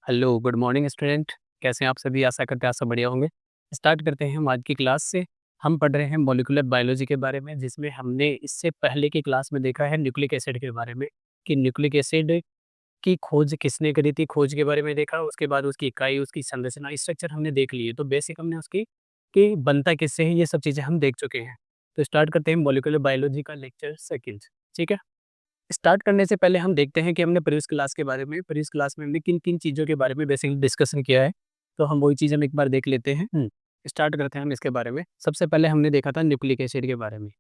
Hello, good morning student. कैसे हैं आप सभी? आशा करते हैं आप सब बढ़िया होंगे। स्टार्ट करते हैं हम आज की क्लास से। हम पढ़ रहे हैं मॉलिक्यूलर बायोलॉजी के बारे में, जिसमें हमने इससे पहले की क्लास में देखा है न्यूक्लिक एसिड के बारे में, कि न्यूक्लिक एसिड की खोज किसने करी थी, खोज के बारे में देखा। उसके बाद उसकी इकाई, उसकी संरचना, स्ट्रक्चर हमने देख लिए। तो बेसिक हमने उसकी कि बनता किससे है, ये सब चीज़ें हम देख चुके हैं। तो स्टार्ट करते हैं मॉलिक्यूलर बायोलॉजी का लेक्चर सेकंड। ठीक है? स्टार्ट करने से पहले हम देखते हैं कि हमने प्रीवियस क्लास के बारे में, प्रीवियस क्लास में हमने किन-किन चीज़ों के बारे में बेसिकली डिस्कशन किया है। तो हम वही चीज़ हम एक बार देख लेते हैं। स्टार्ट करते हैं हम इसके बारे में। सबसे पहले हमने देखा था न्यूक्लिक एसिड के बारे में।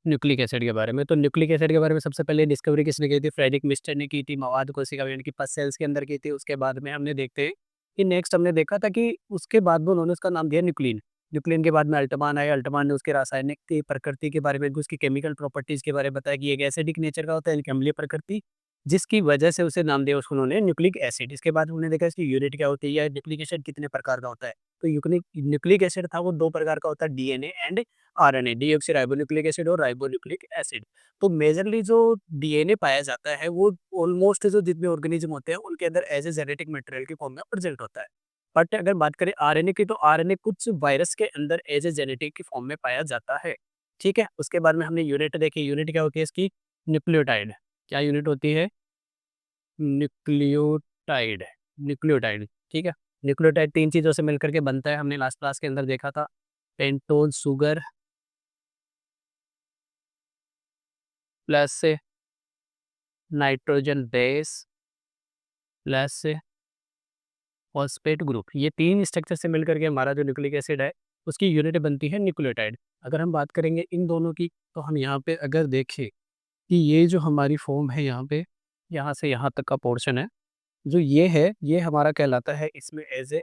न्यूक्लिक एसिड के बारे में, तो न्यूक्लिक एसिड के बारे में सबसे पहले डिस्कवरी किसने की थी? फ्रेडरिक मिस्टर ने की थी, मवाद कोशिका यानी कि पस सेल्स के अंदर की थी। उसके बाद में हमने देखते हैं कि नेक्स्ट हमने देखा था कि उसके बाद में उन्होंने उसका नाम दिया न्यूक्लिन। न्यूक्लिन के बाद में अल्टमान आया, अल्टमान ने उसके रासायनिक की प्रकृति के बारे में, उसकी केमिकल प्रॉपर्टीज़ के बारे में बताया कि एक एसिडिक नेचर का होता है, एक अम्लीय प्रकृति, जिसकी वजह से उसे नाम दिया उसको उन्होंने न्यूक्लिक एसिड। इसके बाद उन्होंने देखा इसकी यूनिट क्या होती है या न्यूक्लिक एसिड कितने प्रकार का होता है। तो यूक्लिक न्यूक्लिक एसिड था वो 2 प्रकार का होता है, DNA and RNA, deoxyribonucleic acid और राइबोन्यूक्लिक एसिड। तो मेजरली जो डीएनए पाया जाता है वो ऑलमोस्ट जो जितने ऑर्गेनिज्म होते हैं उनके अंदर एज ए जेनेटिक मटेरियल की फॉर्म में प्रेजेंट होता है। बट अगर बात करें आरएनए की, तो आरएनए कुछ वायरस के अंदर एज ए जेनेटिक की फॉर्म में पाया जाता है। ठीक है? उसके बाद में हमने यूनिट देखी। यूनिट क्या होती है इसकी? न्यूक्लियोटाइड। क्या यूनिट होती है? न्यूक्लियोटाइड। न्यूक्लियोटाइड। ठीक है? न्यूक्लियोटाइड 3 चीज़ों से मिलकर के बनता है। हमने लास्ट क्लास के अंदर देखा था। Pentose sugar plus nitrogen base plus phosphate group. ये 3 स्ट्रक्चर से मिलकर के हमारा जो न्यूक्लिक एसिड है, उसकी यूनिट बनती है न्यूक्लियोटाइड। अगर हम बात करेंगे इन दोनों की, तो हम यहाँ पे अगर देखें कि ये जो हमारी फॉर्म है यहाँ पे, यहाँ से यहाँ तक का पोर्शन है, जो ये है, ये हमारा कहलाता है इसमें एज ए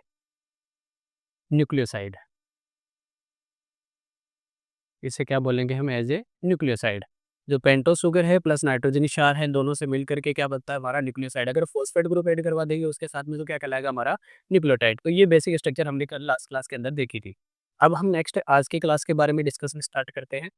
न्यूक्लियोसाइड। इसे क्या बोलेंगे हम? As a nucleoside. जो पेंटोस शुगर है प्लस नाइट्रोजनी क्षार है, दोनों से मिलकर के क्या बनता है? हमारा न्यूक्लियोसाइड। अगर फॉस्फेट ग्रुप ऐड करवा देंगे उसके साथ में, तो क्या कहलाएगा? हमारा न्यूक्लियोटाइड। तो ये बेसिक स्ट्रक्चर हमने कल लास्ट क्लास के अंदर देखी थी। अब हम नेक्स्ट आज की क्लास के बारे में डिस्कशन स्टार्ट करते हैं।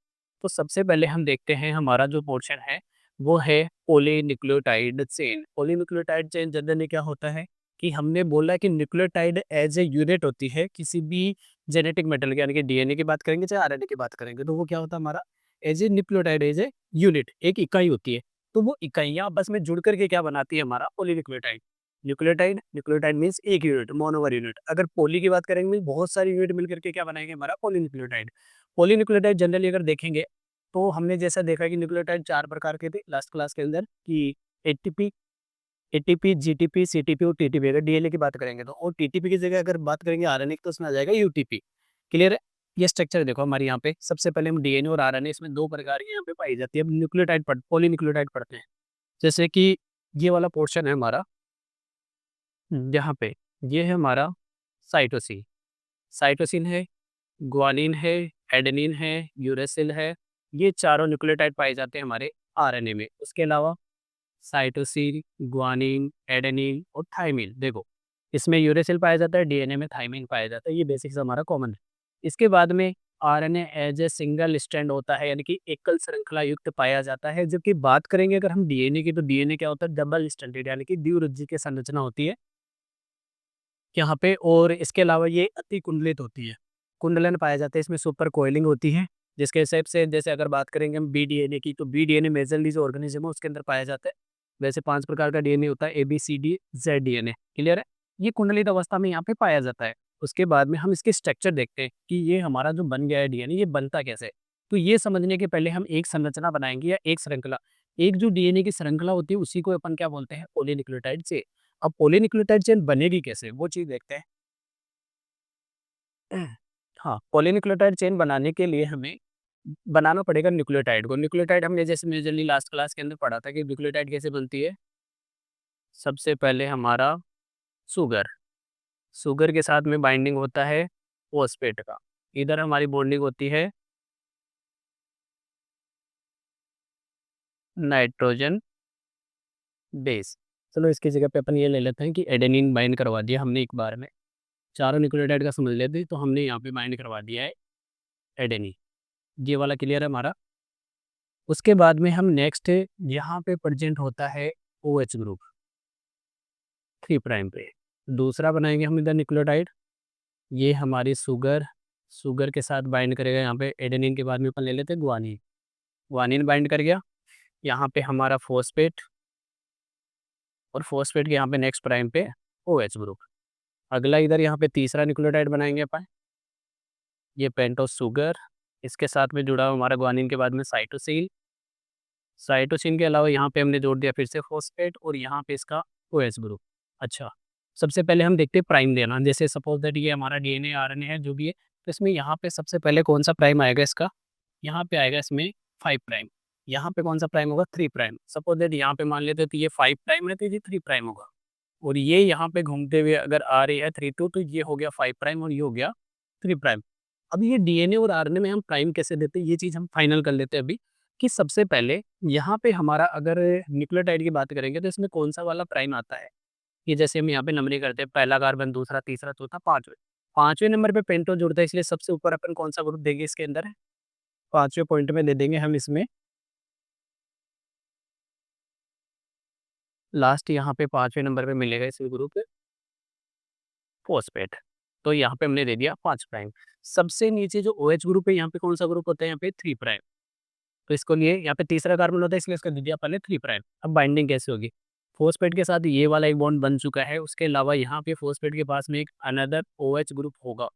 तो सबसे पहले हम देखते हैं हमारा जो पोर्शन है वो है polynucleotide chain. Polynucleotide chain generally क्या होता है कि हमने बोला कि न्यूक्लियोटाइड एज ए यूनिट होती है किसी भी जेनेटिक मेटेरियल, यानी कि डीएनए की बात करेंगे चाहे आरएनए की बात करेंगे, तो वो क्या होता है हमारा? As a nucleotide, as a unit, एक इकाई होती है। तो वो इकाइयाँ आपस में जुड़ करके क्या बनाती है? हमारा पॉलीन्यूक्लियोटाइड। न्यूक्लियोटाइड, न्यूक्लियोटाइड मीन्स एक यूनिट, मोनोमर यूनिट। अगर पॉली की बात करेंगे मीन्स बहुत सारी यूनिट मिलकर के क्या बनाएंगे? हमारा पॉलीन्यूक्लियोटाइड। पॉलीन्यूक्लियोटाइड जनरली अगर देखेंगे, तो हमने जैसा देखा कि न्यूक्लियोटाइड 4 प्रकार के थे लास्ट क्लास के अंदर, कि एटीपी, एटीपी, जीटीपी, सीटीपी और टीटीपी। अगर डीएनए की बात करेंगे तो, और टीटीपी की जगह अगर बात करेंगे आरएनए की, तो उसमें आ जाएगा यूटीपी। क्लियर है? ये स्ट्रक्चर देखो हमारे यहाँ पे। सबसे पहले हम डीएनए और आरएनए, इसमें 2 प्रकार की यहाँ पे पाई जाती है। अब न्यूक्लियोटाइड पॉलीन्यूक्लियोटाइड पढ़ते हैं। जैसे कि ये वाला पोर्शन है हमारा, यहाँ पे ये है हमारा साइटोसिन। साइटोसिन है, ग्वानिन है, एडेनिन है, यूरेसिल है। ये चारों न्यूक्लियोटाइड पाए जाते हैं हमारे आरएनए में। उसके अलावा साइटोसिन, ग्वानिन, एडेनिन और थाइमिन। देखो, इसमें यूरेसिल पाया जाता है, डीएनए में थाइमिन पाया जाता है। ये बेसिक्स हमारा कॉमन है। इसके बाद में RNA as a single strand होता है, यानी कि एकल श्रृंखला युक्त पाया जाता है। जबकि बात करेंगे अगर हम डीएनए की, तो डीएनए क्या होता है? डबल स्ट्रैंडेड, यानी कि द्विरुज्जी की संरचना होती है यहाँ पे। और इसके अलावा ये अति कुंडलित होती है, कुंडलन पाया जाता है। इसमें सुपर कोइलिंग होती है, जिसके हिसाब से जैसे अगर बात करेंगे हम बी डीएनए की, तो बी डीएनए मेजरली जो ऑर्गेनिज्म है उसके अंदर पाया जाता है। वैसे 5 प्रकार का डीएनए होता है, A B C D Z DNA. Clear है? ये कुंडलित अवस्था में यहाँ पे पाया जाता है। उसके बाद में हम इसके स्ट्रक्चर देखते हैं कि ये हमारा जो बन गया है डीएनए, ये बनता कैसे है। तो ये समझने के पहले हम एक संरचना बनाएंगे या एक श्रृंखला, एक जो डीएनए की श्रृंखला होती है उसी को अपन क्या बोलते हैं? Polynucleotide chain. अब पॉलीन्यूक्लियोटाइड चेन बनेगी कैसे, वो चीज देखते हैं। हाँ, पॉलीन्यूक्लियोटाइड चेन बनाने के लिए हमें बनाना पड़ेगा न्यूक्लियोटाइड को। न्यूक्लियोटाइड हमने जैसे मेजरली लास्ट क्लास के अंदर पढ़ा था कि न्यूक्लियोटाइड कैसे बनती है। सबसे पहले हमारा शुगर, शुगर के साथ में बाइंडिंग होता है फॉस्फेट का। इधर हमारी बॉन्डिंग होती है नाइट्रोजन बेस। चलो इसकी जगह पे अपन ये ले लेते हैं कि एडेनिन बाइंड करवा दिया हमने एक बार में। चारों न्यूक्लियोटाइड का समझ लेते, तो हमने यहाँ पे बाइंड करवा दिया है एडेनिन। ये वाला क्लियर है हमारा। उसके बाद में हम नेक्स्ट यहाँ पे प्रेजेंट होता है OH ग्रुप। 3 प्राइम पे। दूसरा बनाएंगे हम इधर न्यूक्लियोटाइड, ये हमारी शुगर के साथ बाइंड करेगा। यहाँ पे एडेनिन के बाद में अपन ले लेते हैं गुआनिन, गुआनिन बाइंड कर गया। यहाँ पे हमारा फॉस्फेट, और फॉस्फेट के यहाँ पे नेक्स्ट प्राइम पे OH ग्रुप। अगला इधर यहाँ पे तीसरा न्यूक्लियोटाइड बनाएंगे अपन, ये पेंटोस शुगर, इसके साथ में जुड़ा हुआ हमारा गुआनिन के बाद में साइटोसिन। साइटोसिन के अलावा यहाँ पे हमने जोड़ दिया फिर से फॉस्फेट, और यहाँ पे इसका OH ग्रुप। अच्छा, सबसे पहले हम देखते हैं प्राइम देना। जैसे सपोज दैट ये हमारा DNA RNA है जो भी है, तो इसमें यहाँ पे सबसे पहले कौन सा प्राइम आएगा इसका, यहाँ पे आएगा इसमें 5 प्राइम। यहाँ पे कौन सा प्राइम होगा, 3 प्राइम। सपोज दैट यहाँ पे मान लेते हैं तो ये 5 प्राइम है, तो ये 3 प्राइम होगा। और ये यहाँ पे घूमते हुए अगर आ रही है 3 2, तो ये हो गया 5 प्राइम और ये हो गया 3 प्राइम। अब ये DNA और RNA में हम प्राइम कैसे देते हैं, ये चीज़ हम फाइनल कर लेते हैं अभी, कि सबसे पहले यहाँ पे हमारा अगर न्यूक्लियोटाइड की बात करेंगे तो इसमें कौन सा वाला प्राइम आता है, कि जैसे हम यहाँ पे नंबरिंग करते हैं, पहला कार्बन, दूसरा, तीसरा, चौथा, पांचवें। पांचवें नंबर पे पेंटोस जुड़ता है, इसलिए सबसे ऊपर अपन कौन सा ग्रुप देंगे इसके अंदर, पांचवें पॉइंट में दे देंगे हम इसमें लास्ट, यहाँ पे पांचवें नंबर पे मिलेगा इस ग्रुप फॉस्फेट। तो यहाँ पे हमने दे दिया 5 प्राइम। सबसे नीचे जो OH ग्रुप है, यहाँ पे कौन सा ग्रुप होता है, यहाँ पे 3 प्राइम। तो इसको लिए यहाँ पे तीसरा कार्बन होता है, इसलिए इसका दे दिया पहले 3 प्राइम। अब बाइंडिंग कैसे होगी, फॉस्फेट के साथ ये वाला एक बॉन्ड बन चुका है, उसके अलावा यहाँ पे फॉस्फेट के पास में एक अनदर OH ग्रुप होगा।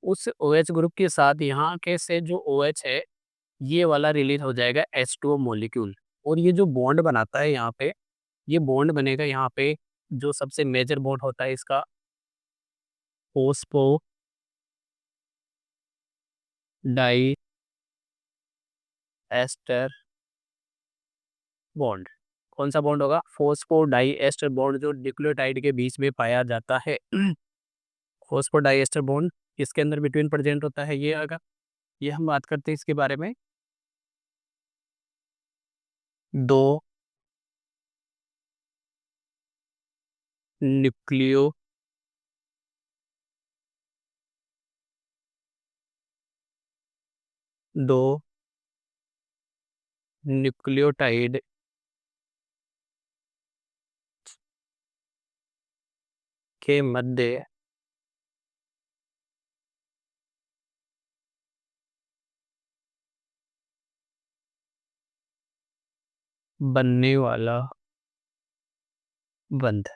उस OH ग्रुप के साथ यहाँ के से जो OH है, ये वाला रिलीज हो जाएगा H2O मॉलिक्यूल। और ये जो बॉन्ड बनाता है यहाँ पे, ये बॉन्ड बनेगा यहाँ पे, जो सबसे मेजर बॉन्ड होता है इसका फोस्फो डाई एस्टर बॉन्ड। कौन सा बॉन्ड होगा, फोस्फो डाई एस्टर बॉन्ड, जो न्यूक्लियोटाइड के बीच में पाया जाता है। फोस्फो डाई एस्टर बॉन्ड इसके अंदर बिटवीन प्रेजेंट होता है। ये अगर ये हम बात करते हैं इसके बारे में, दो न्यूक्लियो दो न्यूक्लियोटाइड के मध्य बनने वाला बंध,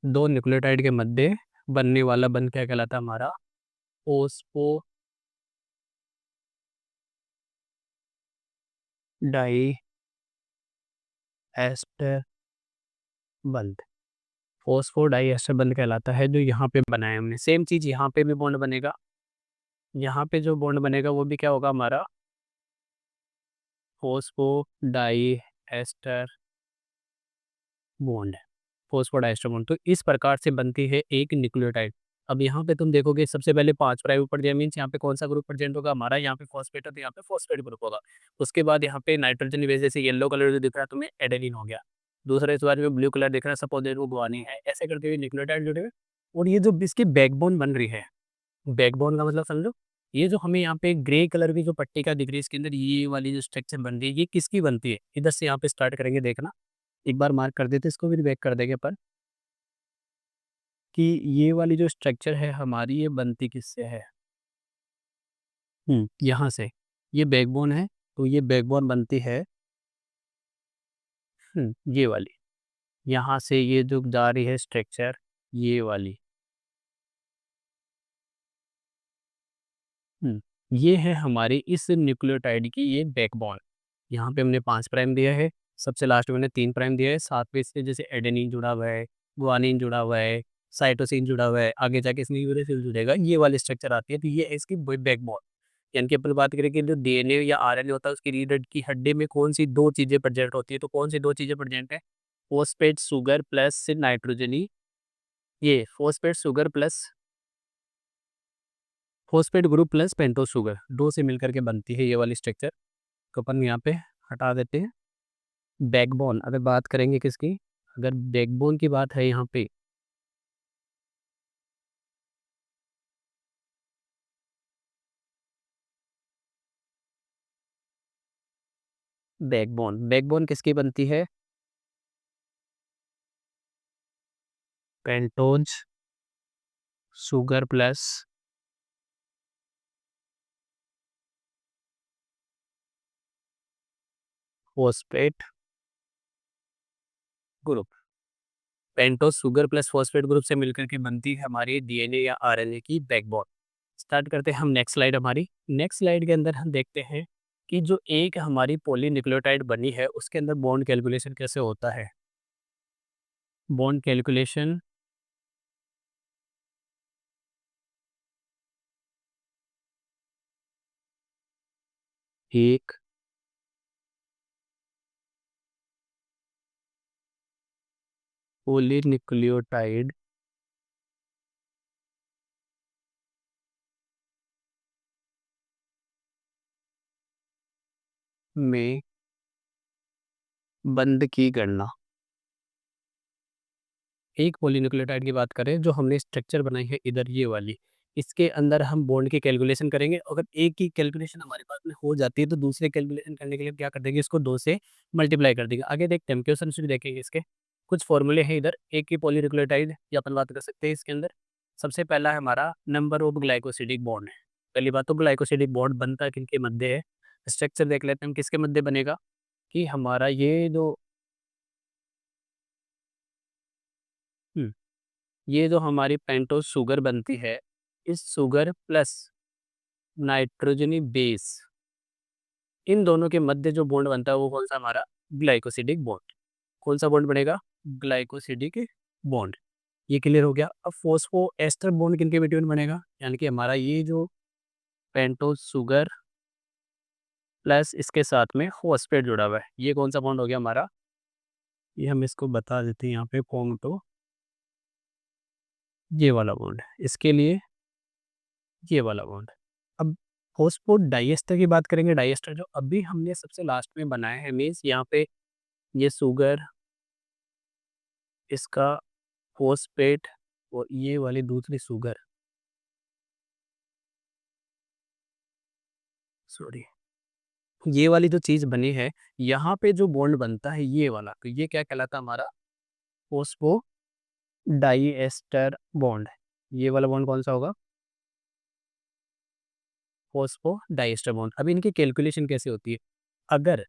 दो न्यूक्लियोटाइड के मध्य बनने वाला बंध क्या कहलाता है हमारा, फोस्फो डाई एस्टर बंध। फोस्फो डाई एस्टर बंध कहलाता है, जो यहाँ पे बनाया हमने। सेम चीज यहाँ पे भी बॉन्ड बनेगा, यहाँ पे जो बॉन्ड बनेगा वो भी क्या होगा हमारा, phospho di ester bond, phosphodiester bond. तो इस प्रकार से बनती है एक न्यूक्लियोटाइड। अब यहाँ पे तुम देखोगे सबसे पहले 5 प्राइम ऊपर दिया, मीन्स यहाँ पे कौन सा ग्रुप प्रेजेंट होगा हमारा, यहाँ पे फॉस्फेट है तो यहाँ पे फॉस्फेट ग्रुप होगा। उसके बाद यहाँ पे नाइट्रोजन की वजह से येलो कलर जो दिख रहा है तुम्हें, एडेनिन हो गया। दूसरा इस बार में ब्लू कलर दिख रहा है, सपोज वो गुआनिन है। ऐसे करते हुए न्यूक्लियोटाइड जुड़े हुए। और ये जो इसकी बैकबोन बन रही है, बैकबोन का मतलब समझो, ये जो हमें यहाँ पे ग्रे कलर की जो पट्टी का दिख रही है, इसके अंदर ये वाली जो स्ट्रक्चर बन रही है, ये किसकी बनती है, इधर से यहाँ पे स्टार्ट करेंगे देखना। एक बार मार्क कर देते, इसको भी बैक कर देंगे अपन, कि ये वाली जो स्ट्रक्चर है हमारी, ये बनती किससे है, यहाँ से। ये बैकबोन है, तो ये बैकबोन बनती है ये वाली, यहाँ से ये जो जा रही है स्ट्रक्चर, ये वाली। ये है हमारी इस न्यूक्लियोटाइड की ये बैकबोन। यहाँ पे हमने 5 प्राइम दिया है, सबसे लास्ट में मैंने 3 प्राइम दिया है, साथ में इससे जैसे एडेनिन जुड़ा हुआ है, गुआनिन जुड़ा हुआ है, साइटोसिन जुड़ा हुआ है, आगे जाके इसमें यूरेसिल जुड़ेगा, ये वाली स्ट्रक्चर आती है। तो ये है इसकी बैकबोन। यानी कि अपन बात करें कि जो DNA या RNA होता है, उसकी रीड की हड्डी में कौन सी दो चीज़ें प्रेजेंट होती है, तो कौन सी दो चीज़ें प्रेजेंट है, फोस्फेट शुगर प्लस नाइट्रोजनी, ये phosphate sugar plus phosphate group plus pentose sugar, दो से मिलकर के बनती है ये वाली स्ट्रक्चर। तो अपन यहाँ पे हटा देते हैं। बैकबोन अगर बात करेंगे किसकी, अगर बैकबोन की बात है यहाँ पे, बैकबोन, बैकबोन किसकी बनती है, pentose sugar plus phosphate group. Pentose sugar plus phosphate group से मिलकर के बनती है हमारी डीएनए या आरएनए की बैकबोन। स्टार्ट करते हैं हम नेक्स्ट स्लाइड हमारी। नेक्स्ट स्लाइड के अंदर हम देखते हैं कि जो एक हमारी पॉलीन्यूक्लियोटाइड बनी है उसके अंदर बॉन्ड कैलकुलेशन कैसे होता है। बॉन्ड कैलकुलेशन एक पॉलीन्यूक्लियोटाइड में बंध की गणना। एक पॉलीन्यूक्लियोटाइड की बात करें जो हमने स्ट्रक्चर बनाई है इधर ये वाली, इसके अंदर हम बॉन्ड की कैलकुलेशन करेंगे। अगर एक की कैलकुलेशन हमारे पास में हो जाती है तो दूसरे कैलकुलेशन करने के लिए क्या कर देंगे, इसको 2 से मल्टीप्लाई कर देंगे। आगे देखते हैं क्वेश्चन भी देखेंगे। इसके कुछ फॉर्मूले हैं इधर एक की पॉलीन्यूक्लियोटाइड की अपन बात कर सकते हैं। इसके अंदर सबसे पहला है हमारा नंबर ऑफ ग्लाइकोसिडिक बॉन्ड है। पहली बात तो ग्लाइकोसिडिक बॉन्ड बनता किनके मध्य है। स्ट्रक्चर देख लेते हैं हम किसके मध्य बनेगा, कि हमारा हम्म, ये जो हमारी पेंटोज शुगर बनती है, इस शुगर प्लस नाइट्रोजनी बेस, इन दोनों के मध्य जो बॉन्ड बनता है वो कौन सा हमारा ग्लाइकोसिडिक बॉन्ड। कौन सा बॉन्ड बनेगा, ग्लाइकोसिडिक बॉन्ड। ये क्लियर हो गया। अब फॉस्फो एस्टर बॉन्ड किनके बिटवीन बनेगा, यानी कि हमारा ये जो पेंटोज शुगर प्लस इसके साथ में फॉस्फेट जुड़ा हुआ है, ये कौन सा बॉन्ड हो गया हमारा, ये हम इसको बता देते हैं यहाँ पे फॉर्म तो, ये वाला बॉन्ड है इसके लिए, ये वाला बॉन्ड। अब फॉस्फोड डाइएस्टर की बात करेंगे। डाइएस्टर जो अभी हमने सबसे लास्ट में बनाया है, मीन्स यहाँ पे ये शुगर, इसका फॉस्फेट और ये वाली दूसरी शुगर, सॉरी, ये वाली जो चीज़ बनी है, यहाँ पे जो बॉन्ड बनता है ये वाला, तो ये क्या कहलाता है हमारा फॉस्फो डाइएस्टर बॉन्ड। ये वाला बॉन्ड कौन सा होगा, फॉस्फो डाइएस्टर बॉन्ड। अब इनकी कैलकुलेशन कैसे होती है, अगर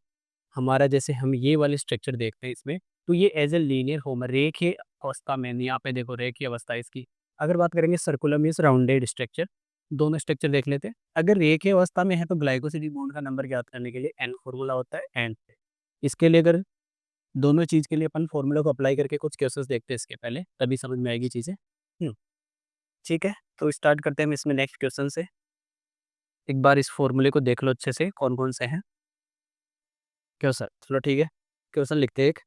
हमारा जैसे हम ये वाले स्ट्रक्चर देखते हैं इसमें, तो ये एज ए लीनियर होम रेखीय अवस्था में, यहाँ पे देखो रेखीय अवस्था है इसकी। अगर बात करेंगे सर्कुलर मीन्स राउंडेड स्ट्रक्चर, दोनों स्ट्रक्चर देख लेते हैं। अगर रेखीय अवस्था में है तो ग्लाइकोसिडिक बॉन्ड का नंबर ज्ञात करने के लिए एन फॉर्मूला होता है एन। इसके लिए अगर दोनों चीज़ के लिए अपन फॉर्मूला को अप्लाई करके कुछ क्वेश्चंस देखते हैं इसके पहले, तभी समझ में आएगी चीज़ें। ठीक है, तो स्टार्ट करते हैं हम इसमें नेक्स्ट क्वेश्चन से। एक बार इस फॉर्मूले को देख लो अच्छे से कौन कौन से हैं क्वेश्चन। चलो ठीक है, क्वेश्चन लिखते हैं एक।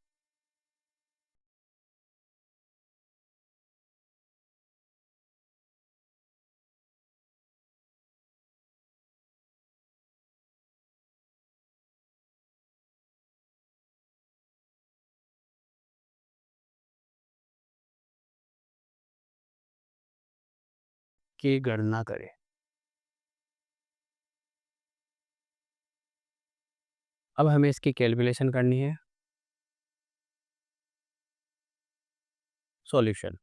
की गणना करें। अब हमें इसकी कैलकुलेशन करनी है। सॉल्यूशन,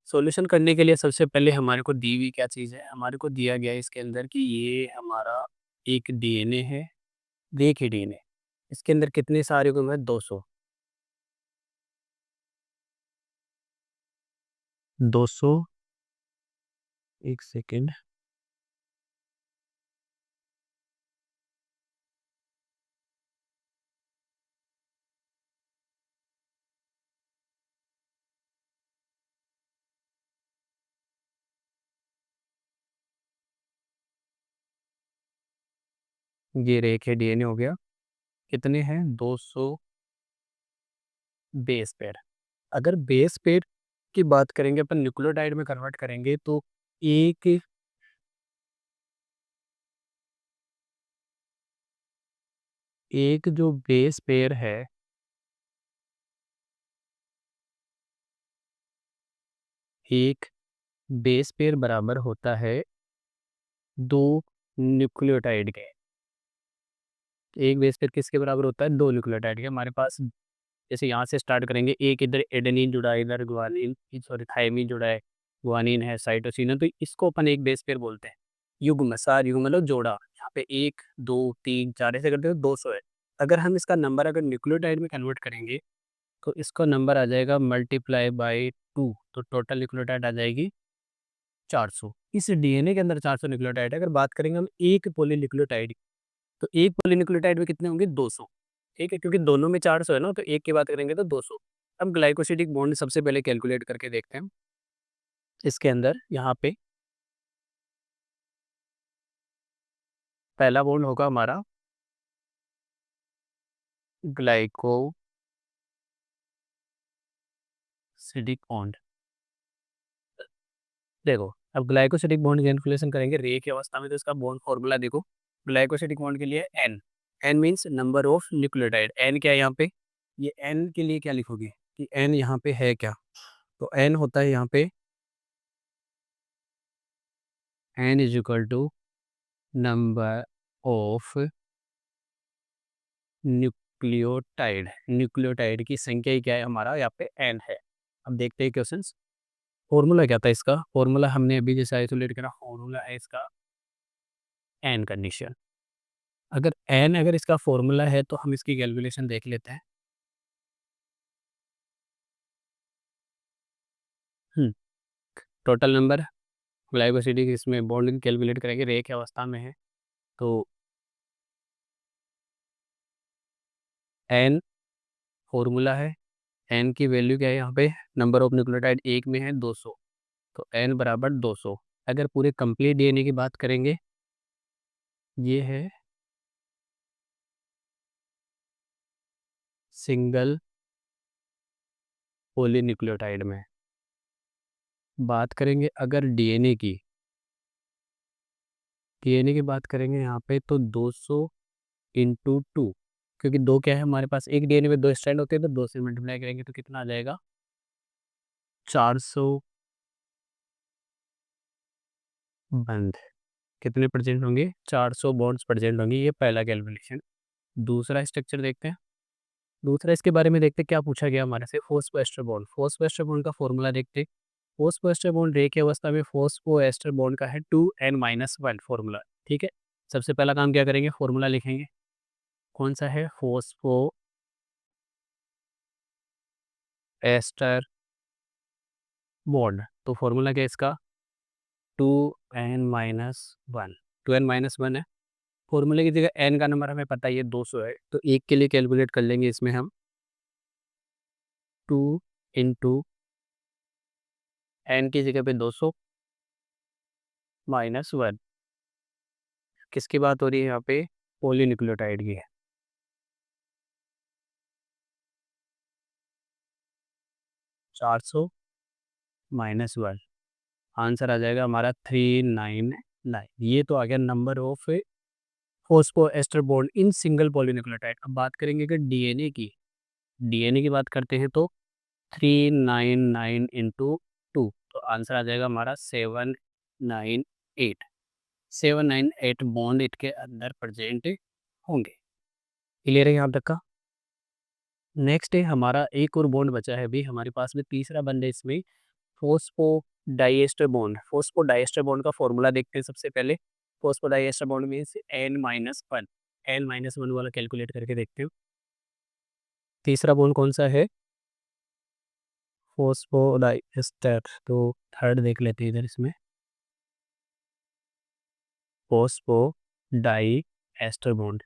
सॉल्यूशन करने के लिए सबसे पहले हमारे को दी हुई क्या चीज़ है, हमारे को दिया गया है इसके अंदर कि ये हमारा एक डीएनए है। देखिए डीएनए, इसके अंदर कितने सारे गुण है, 200। 200, एक सेकेंड, ये रेख है डीएनए हो गया। कितने हैं, 200 बेस पेयर। अगर बेस पेयर की बात करेंगे अपन न्यूक्लियोटाइड में कन्वर्ट करेंगे तो एक एक जो बेस पेयर है, एक बेस पेयर बराबर होता है 2 न्यूक्लियोटाइड के। एक बेस पेयर किसके बराबर होता है, 2 न्यूक्लियोटाइड के। हमारे पास जैसे यहाँ से स्टार्ट करेंगे, एक इधर एडेनिन जुड़ा है, इधर ग्वानिन सॉरी थायमिन जुड़ा है, ग्वानिन है, साइटोसिन है, तो इसको अपन एक बेस पेयर बोलते हैं। युग्म, सार युग्म मतलब जोड़ा, यहाँ पे 1 2 3 4 ऐसे करते हो 200 है। अगर हम इसका नंबर अगर न्यूक्लियोटाइड में कन्वर्ट करेंगे तो इसका नंबर आ जाएगा मल्टीप्लाई बाई 2, तो टोटल न्यूक्लियोटाइड आ जाएगी 400। इस डीएनए के अंदर 400 न्यूक्लियोटाइड है। अगर बात करेंगे हम एक पॉलीन्यूक्लियोटाइड, तो एक पॉलीन्यूक्लियोटाइड में कितने होंगे 200। ठीक है, क्योंकि दोनों में 400 है ना, तो एक की बात करेंगे तो 200। अब ग्लाइकोसिडिक बॉन्ड सबसे पहले कैलकुलेट करके देखते हैं। इसके अंदर यहाँ पे पहला बॉन्ड होगा हमारा ग्लाइकोसिडिक बॉन्ड। देखो, अब ग्लाइकोसिडिक बॉन्ड की कैलकुलेशन करेंगे रे की अवस्था में, तो इसका बॉन्ड फॉर्मूला देखो, ग्लाइकोसिडिक बॉन्ड के लिए N, N means number of nucleotide. N क्या है यहाँ पे, ये एन के लिए क्या लिखोगे कि एन यहाँ पे है क्या, तो एन होता है यहाँ पे N is equal to number of nucleotide. Nucleotide की संख्या ही क्या है हमारा, यहाँ पे एन है। अब देखते हैं क्वेश्चन। फॉर्मूला क्या था इसका, फॉर्मूला हमने अभी जैसे आइसोलेट करा, फॉर्मूला है इसका एन कंडीशन। अगर एन अगर इसका फॉर्मूला है तो हम इसकी कैलकुलेशन देख लेते हैं। टोटल नंबर ग्लाइकोसिडिक इसमें बॉन्डिंग कैलकुलेट करेंगे, रे की अवस्था में है, तो एन फॉर्मूला है, एन की वैल्यू क्या है यहाँ पे, नंबर ऑफ न्यूक्लियोटाइड एक में है 200, तो एन बराबर 200। अगर पूरे कंप्लीट डीएनए की बात करेंगे, ये है सिंगल पॉलीन्यूक्लियोटाइड में। बात करेंगे अगर डीएनए की, डीएनए की बात करेंगे यहाँ पे तो 200 इंटू 2, क्योंकि दो क्या है हमारे पास, एक डीएनए में 2 स्ट्रैंड होते हैं, तो 2 से मल्टीप्लाई करेंगे तो कितना आ जाएगा 400 बंद। कितने परसेंट होंगे, 400 बॉन्ड्स परसेंट होंगे। ये पहला कैलकुलेशन। दूसरा स्ट्रक्चर देखते हैं, दूसरा इसके बारे में देखते हैं क्या पूछा गया हमारे से, फोस्फोएस्टर बॉन्ड। फोस्फोएस्टर बॉन्ड का फॉर्मूला देखते हैं। फोस्फोएस्टर बॉन्ड रे की अवस्था में फोस्फोएस्टर बॉन्ड का है 2n-1 फॉर्मूला। ठीक है, सबसे पहला काम क्या करेंगे, फॉर्मूला लिखेंगे। कौन सा है, फोस्फोएस्टर बॉन्ड, तो फॉर्मूला क्या है इसका 2n-1, 2n-1 है। फॉर्मूले की जगह n का नंबर हमें पता है ये 200 है, तो एक के लिए कैलकुलेट कर लेंगे इसमें हम 2 इंटू एन की जगह पे 200 -1। किसकी बात हो रही है यहाँ पे, पॉलीन्यूक्लियोटाइड की है। 400 -1, आंसर आ जाएगा हमारा 399। ये तो आ गया number of phosphoester bond in single polynucleotide. अब बात करेंगे कि डीएनए की, डीएनए की बात करते हैं तो 399 इंटू 2, तो आंसर आ जाएगा हमारा 798। 798 बॉन्ड इसके अंदर प्रेजेंट होंगे। क्लियर है यहाँ तक का। नेक्स्ट है हमारा एक और बॉन्ड बचा है अभी हमारे पास में, तीसरा बॉन्ड है इसमें phospho diester bond. Phospho diester bond का फॉर्मूला देखते हैं सबसे पहले। Phospho diester bond means n-1, n-1 वाला कैलकुलेट करके देखते हैं। तीसरा बॉन्ड कौन सा है, फोस्फो डाइएस्टर, तो थर्ड देख लेते हैं इधर इसमें, फोस्फो डाइएस्टर बॉन्ड।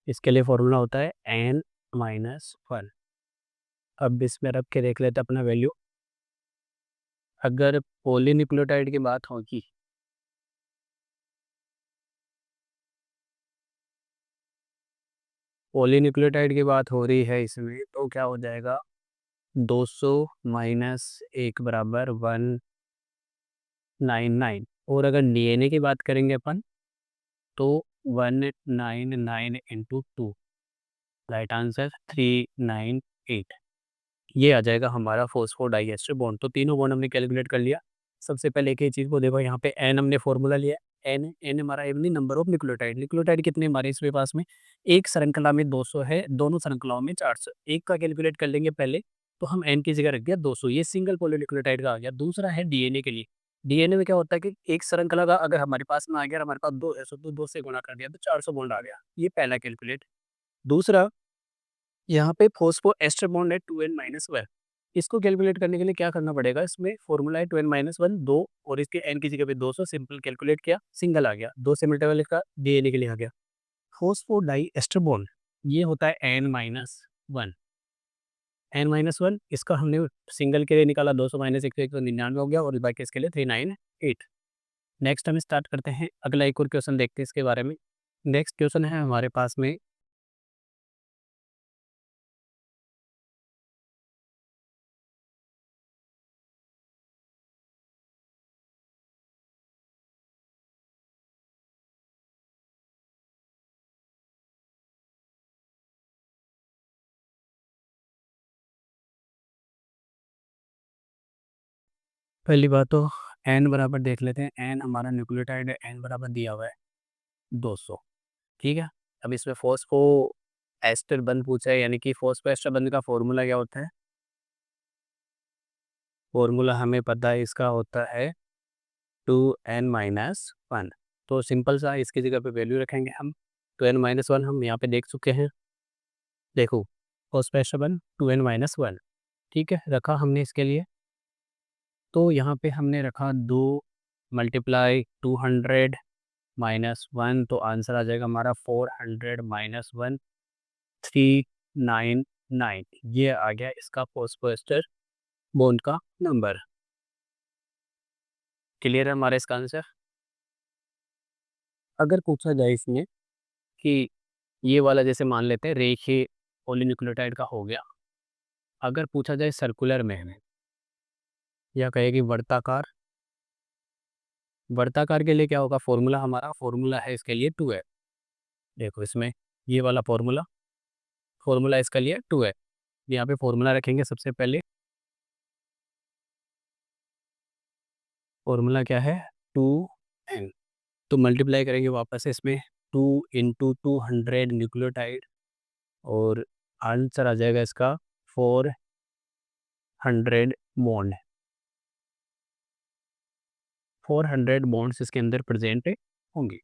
इसके लिए फॉर्मूला होता है n-1। अब इसमें रख के देख लेते हैं अपना वैल्यू। अगर पॉलीन्यूक्लियोटाइड की बात होगी, पॉलीन्यूक्लियोटाइड की बात हो रही है इसमें, तो क्या हो जाएगा 200 -1 बराबर 199। और अगर डीएनए की बात करेंगे अपन तो 199 इंटू 2, राइट आंसर 398। ये आ जाएगा हमारा फोस्फोडाइएस्टर बॉन्ड। तो तीनों बॉन्ड हमने कैलकुलेट कर लिया। सबसे पहले एक ही चीज़ को देखो, यहाँ पे एन हमने फॉर्मूला लिया, एन एन हमारा एवनी नंबर ऑफ न्यूक्लियोटाइड। न्यूक्लियोटाइड कितने हमारे इसके पास में, एक श्रृंखला में 200 है, दोनों श्रृंखलाओं में 400। एक का कैलकुलेट कर लेंगे पहले, तो हम एन की जगह रख दिया 200, ये सिंगल पॉलीन्यूक्लियोटाइड का आ गया। दूसरा है डीएनए के लिए। डीएनए में क्या होता है कि एक श्रृंखला का अगर हमारे पास में आ गया, हमारे पास 2 है, तो 2 से गुणा कर दिया तो 400 बॉन्ड आ गया, ये पहला कैलकुलेट। दूसरा, यहाँ पे फॉस्फो एस्टर बॉन्ड है 2n-1, इसको कैलकुलेट करने के लिए क्या करना पड़ेगा, इसमें फॉर्मूला है 2n-1, 2 और इसके n की जगह पे 200, सिंपल कैलकुलेट किया, सिंगल आ गया, 2 से मल्टीपल का डीएनए के लिए आ गया। फॉस्फो डाई एस्टर बॉन्ड ये होता है n-1, n-1 इसका हमने सिंगल के लिए निकाला, 200 माइनस 1 तो 199 हो गया, और बाकी इसके लिए 398। नेक्स्ट हम स्टार्ट करते हैं, अगला एक और क्वेश्चन देखते हैं इसके बारे में। नेक्स्ट क्वेश्चन है हमारे पास में, पहली बात तो n बराबर देख लेते हैं, n हमारा न्यूक्लियोटाइड है, n बराबर दिया हुआ है 200, ठीक है। अब इसमें फॉस्फो एस्टर बंध पूछा है, यानी कि फॉस्फो एस्टर बंध का फॉर्मूला क्या होता है, फॉर्मूला हमें पता है, इसका होता है 2n-1। तो सिंपल सा इसकी जगह पे वैल्यू रखेंगे हम, 2n-1 हम यहाँ पे देख चुके हैं, देखो फॉस्फो एस्टर बंध 2n-1, ठीक है, रखा हमने इसके लिए। तो यहाँ पे हमने रखा 2 मल्टीप्लाई 200-1, तो आंसर आ जाएगा हमारा 400-1, 399, ये आ गया इसका फॉस्फोएस्टर बॉन्ड का नंबर। क्लियर है हमारा इसका आंसर। अगर पूछा जाए इसमें कि ये वाला जैसे मान लेते हैं रेखीय पॉलीन्यूक्लियोटाइड का हो गया, अगर पूछा जाए सर्कुलर में हमें, या कहेगी वर्ताकार, वर्ताकार के लिए क्या होगा फॉर्मूला, हमारा फॉर्मूला है इसके लिए 2 है। देखो इसमें ये वाला फॉर्मूला, फॉर्मूला इसके लिए 2 है, यहाँ पे फॉर्मूला रखेंगे सबसे पहले, फॉर्मूला क्या है 2n, तो मल्टीप्लाई करेंगे वापस से इसमें 2 इंटू 200 न्यूक्लियोटाइड, और आंसर आ जाएगा इसका 400 बॉन्ड, 400 बॉन्ड्स इसके अंदर प्रेजेंट होंगे।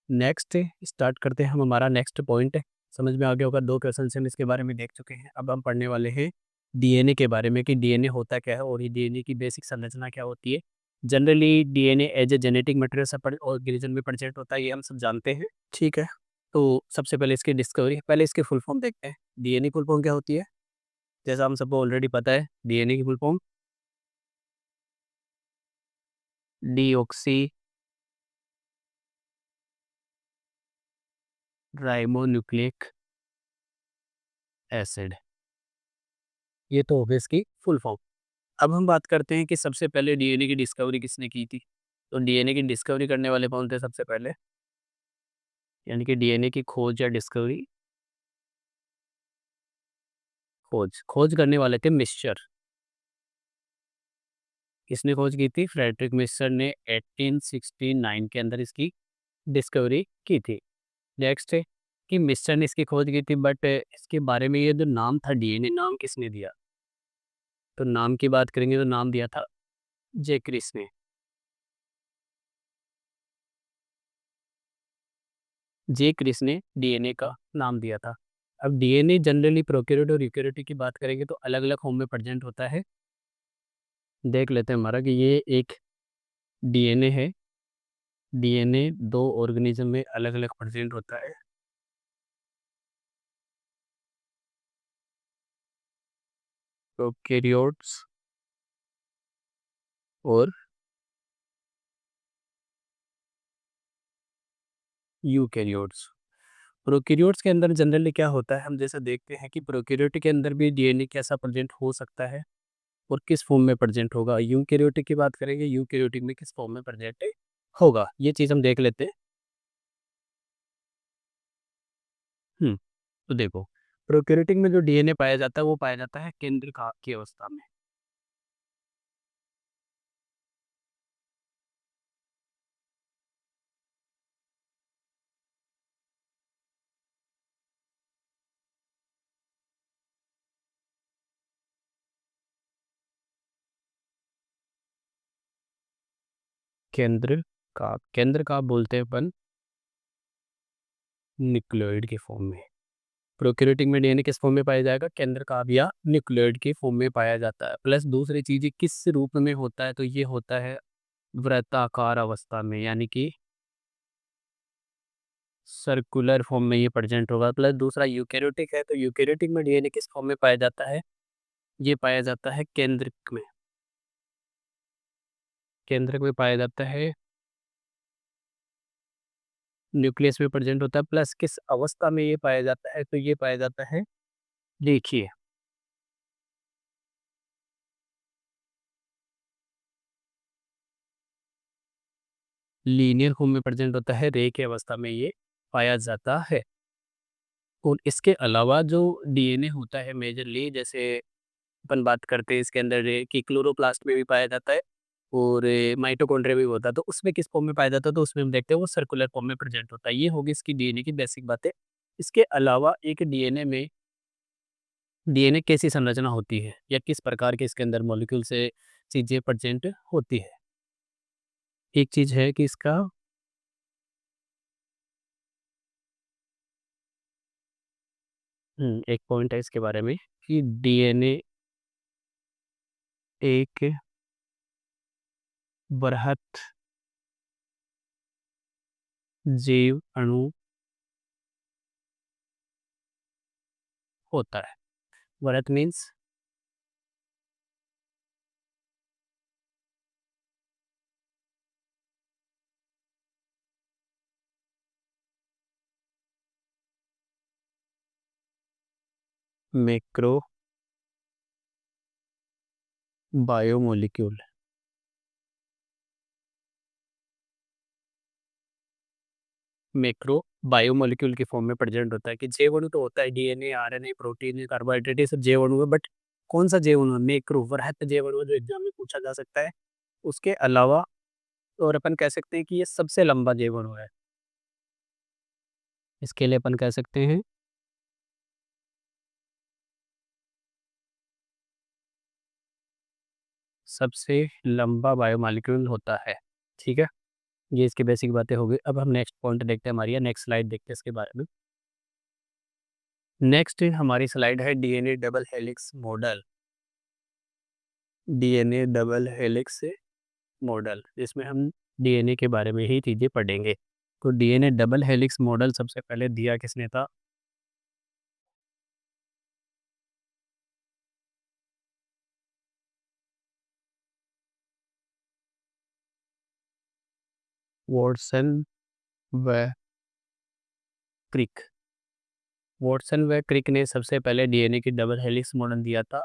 नेक्स्ट स्टार्ट करते हैं हम, हमारा नेक्स्ट पॉइंट समझ में आ गया होगा, 2 क्वेश्चन से हम इसके बारे में देख चुके हैं। अब हम पढ़ने वाले हैं डीएनए के बारे में, कि डीएनए होता क्या है और ये डीएनए की बेसिक संरचना क्या होती है। Generally DNA as a genetic material सब ऑर्गेनिज्म में प्रेजेंट होता है, ये हम सब जानते हैं, ठीक है। तो सबसे पहले इसकी डिस्कवरी, पहले इसकी फुल फॉर्म देखते हैं, डीएनए फुल फॉर्म क्या होती है। जैसा हम सबको ऑलरेडी पता है, डीएनए की full form deoxy ribonucleic acid, ये तो हो गई इसकी फुल फॉर्म। अब हम बात करते हैं कि सबसे पहले डीएनए की डिस्कवरी किसने की थी। तो डीएनए की डिस्कवरी करने वाले कौन थे सबसे पहले, यानी कि डीएनए की खोज या डिस्कवरी, खोज खोज करने वाले थे मिस्चर। किसने खोज की थी, फ्रेडरिक मिस्चर ने 1869 के अंदर इसकी डिस्कवरी की थी। नेक्स्ट है कि मिस्चर ने इसकी खोज की थी, बट इसके बारे में ये जो नाम था डीएनए, नाम किसने दिया, तो नाम की बात करेंगे तो नाम दिया था जे क्रिस ने। जे क्रिस ने डीएनए का नाम दिया था। अब डीएनए जनरली प्रोकैरियोट और यूकेरियोट की बात करेंगे तो अलग अलग फॉर्म में प्रेजेंट होता है। देख लेते हैं हमारा कि ये एक डीएनए है, डीएनए 2 ऑर्गेनिज्म में अलग अलग प्रेजेंट होता है। प्रोकैरियोट्स और यूकेरियोट्स। प्रोकैरियोट्स के अंदर जनरली क्या होता है, हम जैसे देखते हैं कि प्रोकैरियोट के अंदर भी डीएनए कैसा प्रेजेंट हो सकता है और किस फॉर्म में प्रेजेंट होगा। यूकेरियोटिक की बात करेंगे, यूकेरियोटिक में किस फॉर्म में प्रेजेंट होगा, ये चीज़ हम देख लेते हैं। तो देखो, प्रोकैरियोटिक में जो डीएनए पाया जाता है वो पाया जाता है केंद्रक की अवस्था में। केंद्र का बोलते हैं अपन न्यूक्लियोइड के फॉर्म में। प्रोकैरियोटिक में डीएनए किस फॉर्म में पाया जाएगा? केंद्र का या न्यूक्लियोइड के फॉर्म में पाया जाता है। प्लस दूसरी चीज किस रूप में होता है? तो ये होता है वृत्ताकार अवस्था में, यानी कि सर्कुलर फॉर्म में ये प्रेजेंट होगा। प्लस दूसरा यूकेरियोटिक है, तो यूकेरियोटिक में डीएनए किस फॉर्म में पाया जाता है? ये पाया जाता है केंद्रक में। केंद्रक में पाया जाता है, न्यूक्लियस में प्रेजेंट होता है। प्लस किस अवस्था में ये पाया जाता है? तो ये पाया जाता है, देखिए, लीनियर फॉर्म में प्रेजेंट होता है, रे की अवस्था में ये पाया जाता है। और इसके अलावा जो डीएनए होता है मेजरली, जैसे अपन बात करते हैं इसके अंदर कि क्लोरोप्लास्ट में भी पाया जाता है और माइटोकॉन्ड्रिया भी होता है, तो उसमें किस फॉर्म में पाया जाता है? तो उसमें हम देखते हैं वो सर्कुलर फॉर्म में प्रेजेंट होता है। ये होगी इसकी डीएनए की बेसिक बातें। इसके अलावा एक डीएनए कैसी संरचना होती है या किस प्रकार के इसके अंदर मॉलिक्यूल से चीजें प्रेजेंट होती है? एक चीज है कि इसका एक पॉइंट है इसके बारे में कि डीएनए एक बृहत जीव अणु होता है। बृहत means macro biomolecule. Macro biomolecule की फॉर्म में प्रेजेंट होता है। कि जैव अणु तो होता है डीएनए, आरएनए, प्रोटीन, कार्बोहाइड्रेट, ये सब जैव अणु है। बट कौन सा जैव अणु है? मैक्रो, वृहत जैव अणु, जो एग्जाम में पूछा जा सकता है। उसके अलावा और अपन कह सकते हैं कि ये सबसे लंबा जैव अणु है। इसके लिए अपन कह सकते हैं सबसे लंबा बायोमोलिक्यूल होता है। ठीक है, ये इसकी बेसिक बातें हो गई। अब हम नेक्स्ट पॉइंट देखते हैं, हमारी नेक्स्ट स्लाइड देखते हैं इसके बारे में। नेक्स्ट हमारी स्लाइड है DNA double helix model. DNA double helix model, जिसमें हम डीएनए के बारे में ही चीज़ें पढ़ेंगे। तो डीएनए डबल हेलिक्स मॉडल सबसे पहले दिया किसने था? वॉटसन व क्रिक। वॉटसन व क्रिक ने सबसे पहले डीएनए की डबल हेलिक्स मॉडल दिया था।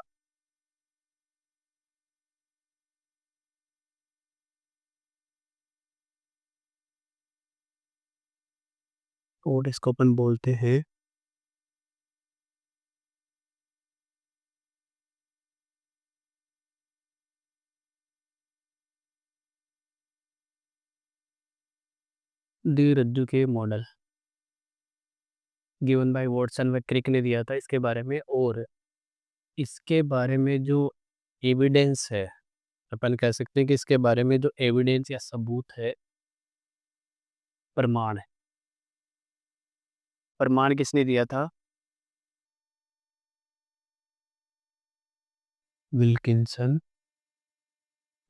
और इसको अपन बोलते हैं द्विरज्जु के मॉडल। गिवन बाय वॉटसन व क्रिक ने दिया था इसके बारे में। और इसके बारे में जो एविडेंस है, अपन कह सकते हैं कि इसके बारे में जो एविडेंस या सबूत है, प्रमाण है, प्रमाण किसने दिया था? विल्किंसन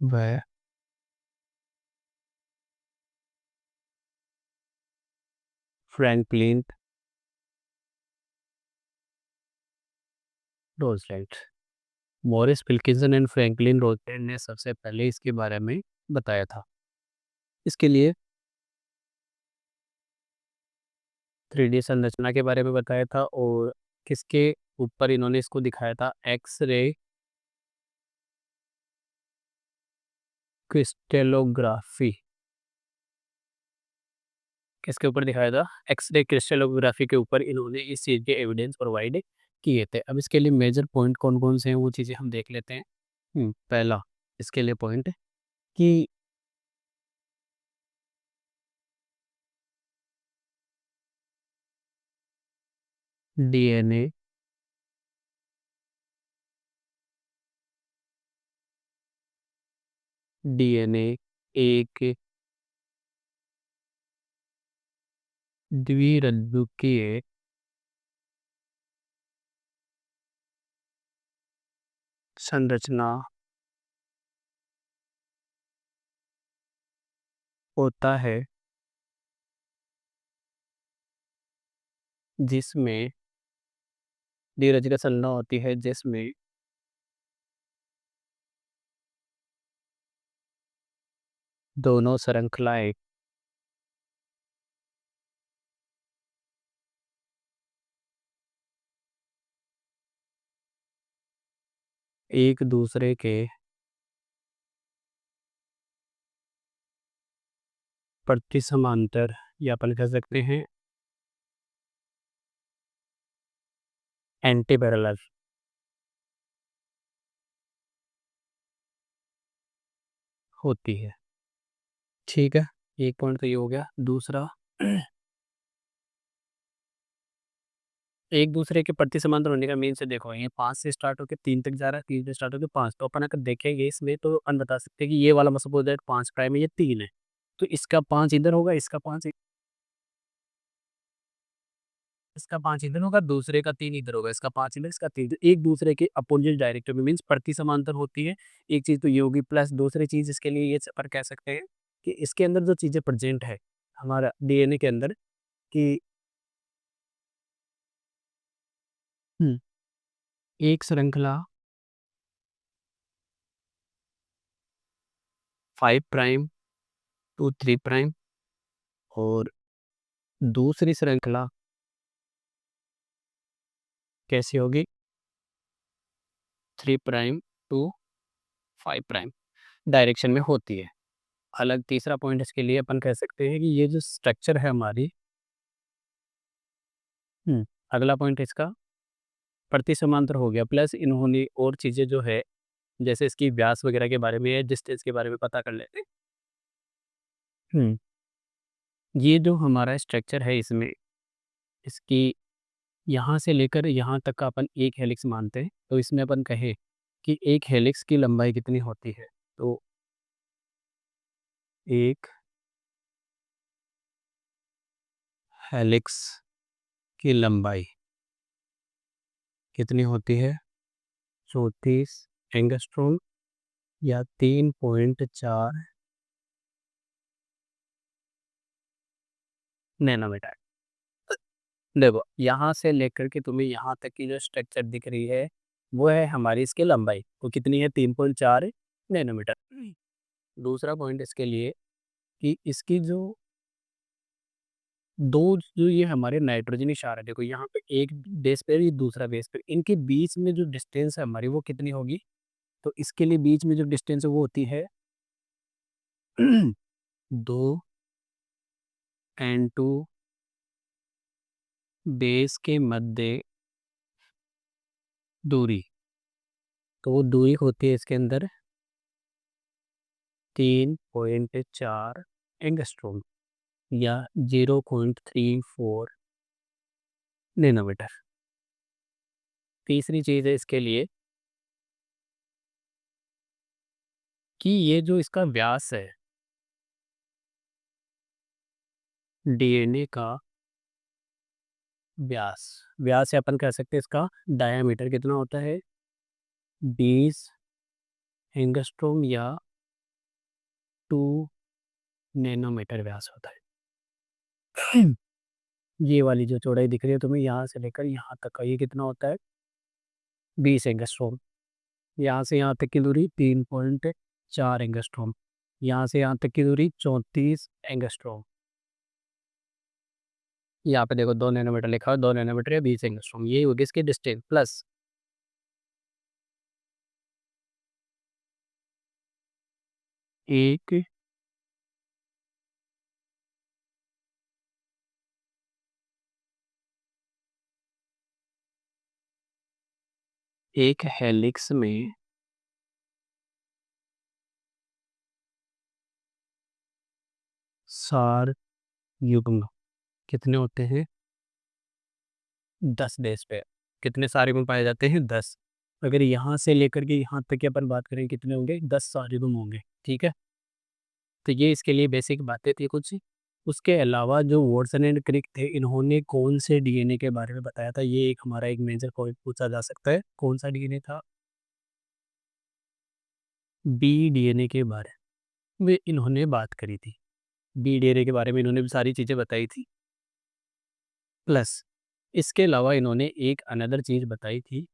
व Franklin Roosevelt. Morris Wilkinson and Franklin Roosevelt ने सबसे पहले इसके बारे में बताया था। इसके लिए 3D संरचना के बारे में बताया था। और किसके ऊपर इन्होंने इसको दिखाया था? X ray crystallography. किसके ऊपर दिखाया था? एक्सरे क्रिस्टलोग्राफी के ऊपर इन्होंने इस चीज़ के एविडेंस प्रोवाइड किए थे। अब इसके लिए मेजर पॉइंट कौन कौन से हैं वो चीज़ें हम देख लेते हैं। पहला इसके लिए पॉइंट कि डीएनए डीएनए एक द्विरज्जुकीय संरचना होता है जिसमें द्विरज्जुकीय संरचना होती है जिसमें दोनों श्रृंखलाएं एक दूसरे के प्रति समांतर, या अपन कह सकते हैं एंटी पैरेलल होती है। ठीक है, एक पॉइंट तो ये हो गया। दूसरा, एक दूसरे के प्रति समांतर होने का मीन से देखो, ये 5 से स्टार्ट होकर 3 तक जा रहा है, 3 से स्टार्ट होकर 5, तो अपन अगर देखेंगे इसमें तो अपन बता सकते हैं कि ये वाला सपोज दैट 5 प्राइम है, ये 3 है, तो इसका 5 इधर होगा, इसका 5 इधर होगा, दूसरे का 3 इधर होगा, इसका 5 इधर, इसका 3 इधर, एक दूसरे के अपोजिट डायरेक्शन में, मीन्स प्रति समांतर होती है। एक चीज तो ये होगी, प्लस दूसरी चीज इसके लिए ये पर कह सकते हैं कि इसके अंदर जो चीजें प्रेजेंट है हमारा डीएनए के अंदर, कि हम्म, एक श्रृंखला 5 प्राइम टू 3 प्राइम और दूसरी श्रृंखला कैसी होगी, 3 प्राइम टू 5 प्राइम डायरेक्शन में होती है। अलग तीसरा पॉइंट इसके लिए अपन कह सकते हैं कि ये जो स्ट्रक्चर है हमारी, अगला पॉइंट इसका प्रति समांतर हो गया, प्लस इन्होंने और चीज़ें जो है जैसे इसकी व्यास वगैरह के बारे में, डिस्टेंस के बारे में पता कर लेते हैं। हम्म, ये जो हमारा स्ट्रक्चर है इसमें, इसकी यहाँ से लेकर यहाँ तक का अपन एक हेलिक्स मानते हैं, तो इसमें अपन कहे कि एक हेलिक्स की लंबाई कितनी होती है, तो एक हेलिक्स की लंबाई कितनी होती है, 34 एंगस्ट्रॉम या 3.4 नैनोमीटर। देखो यहाँ से लेकर के तुम्हें यहाँ तक की जो स्ट्रक्चर दिख रही है वो है हमारी इसकी लंबाई, वो कितनी है, 3.4 नैनोमीटर। दूसरा पॉइंट इसके लिए कि इसकी जो दो जो ये हमारे नाइट्रोजनी क्षार है, देखो यहाँ पे एक बेस पे ये दूसरा बेस पे, इनके बीच में जो डिस्टेंस है हमारी वो कितनी होगी, तो इसके लिए बीच में जो डिस्टेंस है वो होती है 2 N2 बेस के मध्य दूरी, तो वो दूरी होती है इसके अंदर 3.4 एंगस्ट्रोम या 0.34 नैनोमीटर। तीसरी चीज़ है इसके लिए कि ये जो इसका व्यास है डीएनए का व्यास, व्यास से अपन कह सकते हैं इसका डायामीटर कितना होता है, 20 एंगस्ट्रोम या 2 नैनोमीटर व्यास होता है। ये वाली जो चौड़ाई दिख रही है तुम्हें यहाँ से लेकर यहाँ तक का, ये कितना होता है, 20 एंगस्ट्रोम। यहाँ से यहाँ तक की दूरी 3.4 एंगस्ट्रोम, यहाँ से यहाँ तक की दूरी 34 एंगस्ट्रोम। यहाँ पे देखो 2 नैनोमीटर लिखा है, 2 नैनोमीटर या 20 एंगस्ट्रोम, ये होगी इसकी डिस्टेंस, प्लस एक एक हेलिक्स में सार युग्म कितने होते हैं, 10 बेस पे। कितने सार युग्म पाए जाते हैं, 10। अगर यहाँ से लेकर के यहाँ तक की अपन बात करें कितने होंगे, 10 सार युग्म होंगे। ठीक है, तो ये इसके लिए बेसिक बातें थी कुछ। उसके अलावा जो वॉटसन एंड क्रिक थे, इन्होंने कौन से डीएनए के बारे में बताया था, ये एक हमारा एक मेजर पॉइंट पूछा जा सकता है। कौन सा डीएनए था? बी डीएनए के बारे में इन्होंने बात करी थी। बी डीएनए के बारे में इन्होंने भी सारी चीज़ें बताई थी। प्लस इसके अलावा इन्होंने एक अनदर चीज़ बताई थी।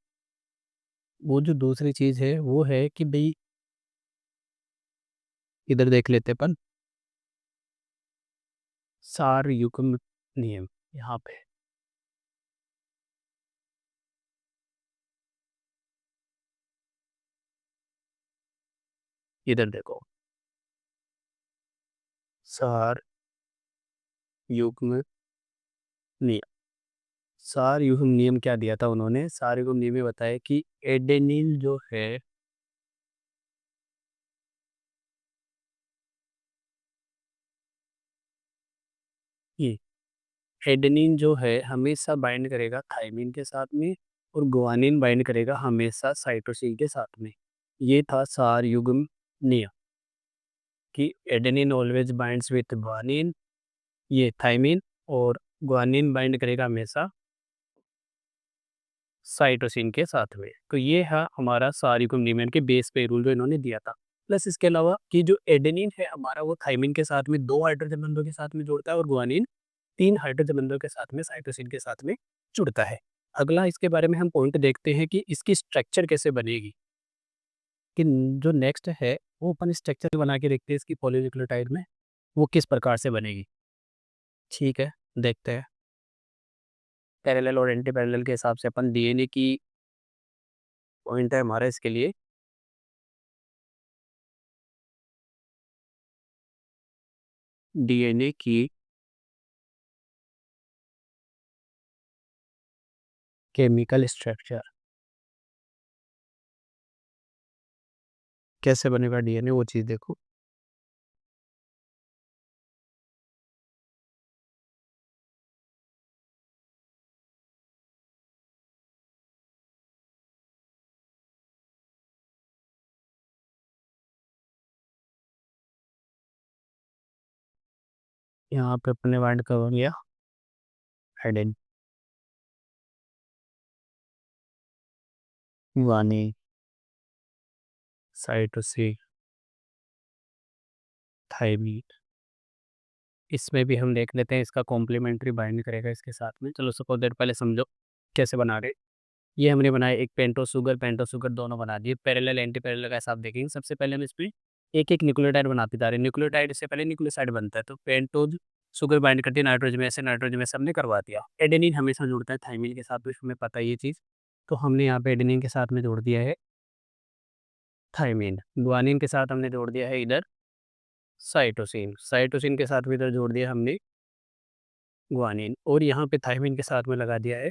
वो जो दूसरी चीज़ है वो है कि भई इधर देख लेते अपन, सार युग्म नियम यहाँ पे, इधर देखो, सार युग्म नियम। सार युग्म नियम क्या दिया था उन्होंने? सार युग्म नियम में बताया कि एडेनिन जो है, ये एडेनिन जो है हमेशा बाइंड करेगा थाइमिन के साथ में, और गुआनिन बाइंड करेगा हमेशा साइटोसिन के साथ में। ये था सार युग्म नियम कि adenine always binds with guanine, ये थाइमिन, और गुआनिन बाइंड करेगा हमेशा साइटोसिन के साथ में। तो ये है हमारा सार युग्म नियम के बेस पे रूल जो इन्होंने दिया था। प्लस इसके अलावा कि जो एडेनिन है हमारा, वो थाइमिन के साथ में 2 हाइड्रोजन बंधों के साथ में जुड़ता है, और गुआनिन 3 हाइड्रोजन बंधों के साथ में साइटोसिन के साथ में जुड़ता है। अगला इसके बारे में हम पॉइंट देखते हैं कि इसकी स्ट्रक्चर कैसे बनेगी, कि जो नेक्स्ट है वो अपन स्ट्रक्चर बना के देखते हैं इसकी पॉलीन्यूक्लियोटाइड में, वो किस प्रकार से बनेगी। ठीक है, देखते हैं। पैरेलल और एंटी पैरेलल के हिसाब से अपन डीएनए की पॉइंट है हमारा इसके लिए, डीएनए की केमिकल स्ट्रक्चर कैसे बनेगा डीएनए, वो चीज़ देखो। यहाँ पे अपने वाइंड कर लिया एडेन, गुआनिन, साइटोसिन, थाइमीन। इसमें भी हम देख लेते हैं इसका कॉम्प्लीमेंट्री बाइंड करेगा इसके साथ में। चलो सपोज दैट पहले समझो कैसे बना रहे। ये हमने बनाया एक पेंटो शुगर दोनों बना दिए। पैरेलल एंटी पैरेलल का हिसाब देखेंगे। सबसे पहले हम इसमें एक एक न्यूक्लियोटाइड बनाते जा रहे हैं। न्यूक्लियोटाइड से पहले न्यूक्लियोसाइड बनता है, तो पेंटोज शुगर बाइंड करती है नाइट्रोजन में से हमने करवा दिया। एडेनिन हमेशा जुड़ता है थाइमिन के साथ, तो हमें पता है ये चीज़। तो हमने यहाँ पे एडेनिन के साथ में जोड़ दिया है थाइमिन। गुआनिन के साथ हमने जोड़ दिया है इधर साइटोसिन। साइटोसिन के साथ भी इधर जोड़ दिया हमने गुआनिन, और यहाँ पे थाइमिन के साथ में लगा दिया है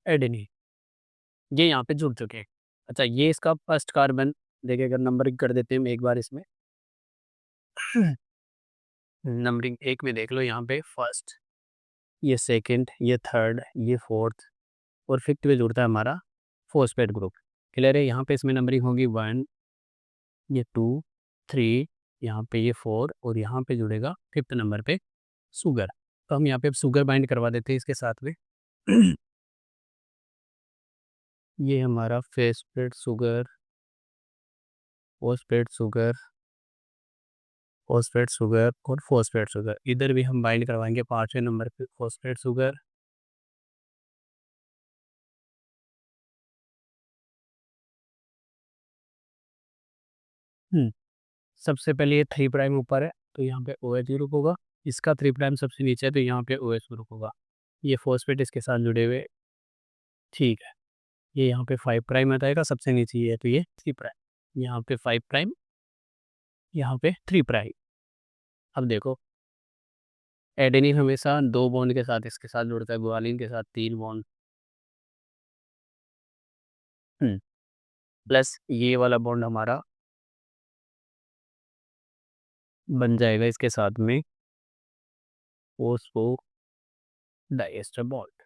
एडेनिन। ये यहाँ पे जुड़ चुके हैं। अच्छा, ये इसका फर्स्ट कार्बन। देखिए अगर नंबरिंग कर देते हैं हम एक बार इसमें, नंबरिंग एक में देख लो, यहाँ पे फर्स्ट, ये सेकंड, ये थर्ड, ये फोर्थ, और फिफ्थ पे जुड़ता है हमारा फॉस्फेट ग्रुप। क्लियर है? यहाँ पे इसमें नंबरिंग होगी 1, ये 2, 3, यहाँ पे ये 4, और यहाँ पे जुड़ेगा फिफ्थ नंबर पे शुगर। तो हम यहाँ पे शुगर बाइंड करवा देते हैं इसके साथ में। ये हमारा phosphate sugar, phosphate sugar, phosphate sugar और फॉस्फेट शुगर। इधर भी हम बाइंड करवाएंगे 5वें नंबर पे फॉस्फेट शुगर। हम्म, सबसे पहले ये 3 प्राइम ऊपर है, तो यहाँ पे ओ एच ग्रुप होगा। इसका 3 प्राइम सबसे नीचे है, तो यहाँ पे ओ एच ग्रुप होगा। ये फॉस्फेट इसके साथ जुड़े हुए, ठीक है। ये यहाँ पे 5 प्राइम आ जाएगा, सबसे नीचे ये है, तो ये 3 प्राइम। यहाँ पे 5 प्राइम, यहाँ पे 3 प्राइम। अब देखो, एडेनिन हमेशा 2 बॉन्ड के साथ इसके साथ जुड़ता है, गुआनिन के साथ 3 बॉन्ड। प्लस ये वाला बॉन्ड हमारा बन जाएगा इसके साथ में फोस्फो डाइएस्टर बॉन्ड।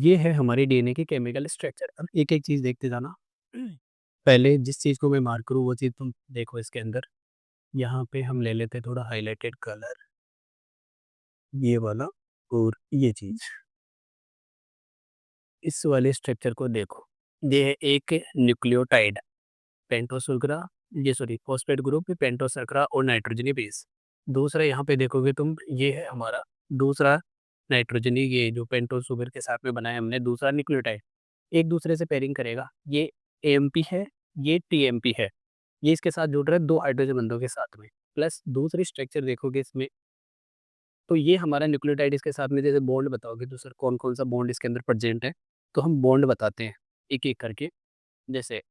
ये है हमारी डीएनए की केमिकल स्ट्रक्चर। अब एक एक चीज़ देखते जाना। पहले जिस चीज़ को मैं मार्क करूँ वो चीज़ तुम देखो इसके अंदर। यहाँ पे हम ले लेते हैं थोड़ा हाइलाइटेड कलर, ये वाला और ये चीज़। इस वाले स्ट्रक्चर को देखो, ये है एक न्यूक्लियोटाइड पेंटोस सुल्फरा, ये सॉरी फॉस्फेट ग्रुप पेंटोस शर्करा और नाइट्रोजनी बेस। दूसरा यहाँ पे देखोगे तुम, ये है हमारा दूसरा नाइट्रोजनी, ये जो पेंटोस शुगर के साथ में बनाया हमने दूसरा न्यूक्लियोटाइड, एक दूसरे से पेयरिंग करेगा। ये एएमपी है, ये टीएमपी है, ये इसके साथ जुड़ रहा है 2 हाइड्रोजन बंधों के साथ में। प्लस दूसरी स्ट्रक्चर देखोगे इसमें, तो ये हमारा न्यूक्लियोटाइड इसके साथ में जैसे बॉन्ड बताओगे तो सर कौन-कौन सा बॉन्ड इसके अंदर प्रेज़ेंट है, तो हम बॉन्ड बताते हैं एक-एक करके। जैसे